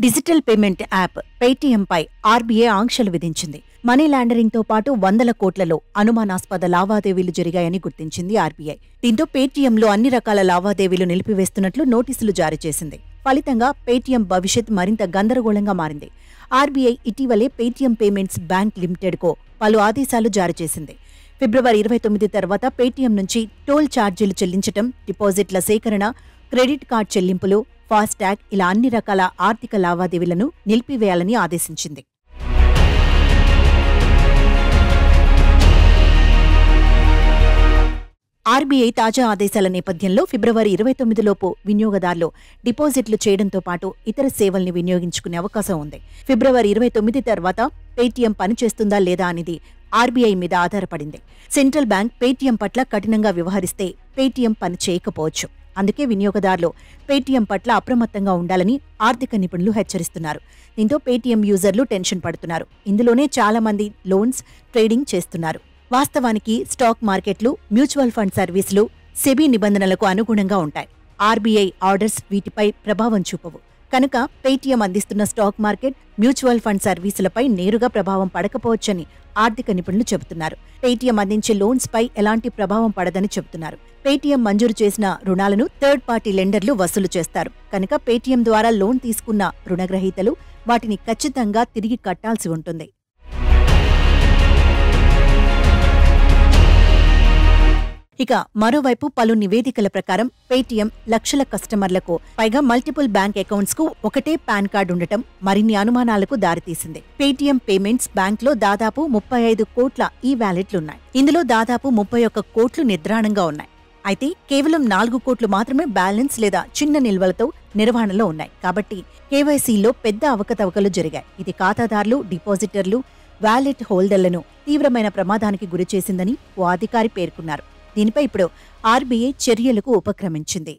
Digital payment app పేటీఎంపై RBI ఆంక్షలు విధించింది. Money లాండరింగ్తో పాటు వందల కోట్లలో అనుమానాస్పద లావాదేవీలు జరిగాయని గుర్తించింది ఆర్బీఐ. దీంతో పేటీఎంలో అన్ని రకాల లావాదేవీలు నిలిపివేస్తున్నట్లు నోటీసులు జారీ చేసింది. ఫలితంగా పేటీఎం భవిష్యత్ మరింత గందరగోళంగా మారింది. ఆర్బీఐ ఇటీవలే పేటీఎం పేమెంట్స్ బ్యాంక్ లిమిటెడ్కు పలు ఆదేశాలు జారీ చేసింది. ఫిబ్రవరి 29 తర్వాత పేటీఎం నుంచి టోల్ ఛార్జీలు చెల్లించటం, డిపాజిట్ల సేకరణ, క్రెడిట్ కార్డ్ చెల్లింపులు, ఫాస్టాగ్ ఇలా అన్ని రకాల ఆర్థిక లావాదేవీలను నిలిపివేయాలని ఆదేశించింది. ఆర్బీఐ తాజా ఆదేశాల నేపథ్యంలో ఫిబ్రవరి 29 లోపు వినియోగదారులు డిపాజిట్లు చేయడంతో పాటు ఇతర సేవల్ని వినియోగించుకునే అవకాశం ఉంది. ఫిబ్రవరి 29 తర్వాత పేటీఎం పనిచేస్తుందా లేదా అనేది ఆర్బీఐ మీద ఆధారపడింది. సెంట్రల్ బ్యాంక్ పేటీఎం పట్ల కఠినంగా వ్యవహరిస్తే పేటీఎం పని చేయకపోవచ్చు. అందుకే వినియోగదారులు పేటీఎం పట్ల అప్రమత్తంగా ఉండాలని ఆర్థిక నిపుణులు హెచ్చరిస్తున్నారు. దీంతో పేటీఎం యూజర్లు టెన్షన్ పడుతున్నారు. ఇందులోనే చాలా మంది లోన్స్, ట్రేడింగ్ చేస్తున్నారు. వాస్తవానికి స్టాక్ మార్కెట్లు, మ్యూచువల్ ఫండ్ సర్వీసులు సెబీ నిబంధనలకు అనుగుణంగా ఉంటాయి. ఆర్బీఐ ఆర్డర్స్ వీటిపై ప్రభావం చూపవు. కనుక పేటీఎం అందిస్తున్న స్టాక్ మార్కెట్, మ్యూచువల్ ఫండ్ సర్వీసులపై నేరుగా ప్రభావం పడకపోవచ్చని ఆర్థిక నిపుణులు చెబుతున్నారు. పేటీఎం అందించే లోన్స్ పై ఎలాంటి ప్రభావం పడదని చెబుతున్నారు. పేటీఎం మంజూరు చేసిన రుణాలను థర్డ్ పార్టీ లెండర్లు వసూలు చేస్తారు. కనుక పేటీఎం ద్వారా లోన్ తీసుకున్న రుణగ్రహీతలు వాటిని ఖచ్చితంగా తిరిగి కట్టాల్సి ఉంటుంది. ఇక మరోవైపు పలు నివేదికల ప్రకారం పేటీఎం లక్షల కస్టమర్లకు పైగా మల్టిపుల్ బ్యాంక్ అకౌంట్స్ కు ఒకటే పాన్ కార్డు ఉండటం మరిన్ని అనుమానాలకు దారితీసింది. పేటీఎం పేమెంట్స్ బ్యాంక్ లో దాదాపు 35 కోట్ల ఈ వ్యాలెట్లున్నాయి. ఇందులో దాదాపు 31 కోట్లు నిద్రాణంగా ఉన్నాయి. అయితే కేవలం 4 కోట్లు మాత్రమే బ్యాలెన్స్ లేదా చిన్న నిల్వలతో నిర్వహణలో ఉన్నాయి. కాబట్టి కేవైసీలో పెద్ద అవకతవకలు జరిగాయి. ఇది ఖాతాదారులు, డిపాజిటర్లు, వ్యాలెట్ హోల్డర్లను తీవ్రమైన ప్రమాదానికి గురిచేసిందని ఓ అధికారి పేర్కొన్నారు. దీనిపై ఇప్పుడు ఆర్బీఐ చర్యలకు ఉపక్రమించింది.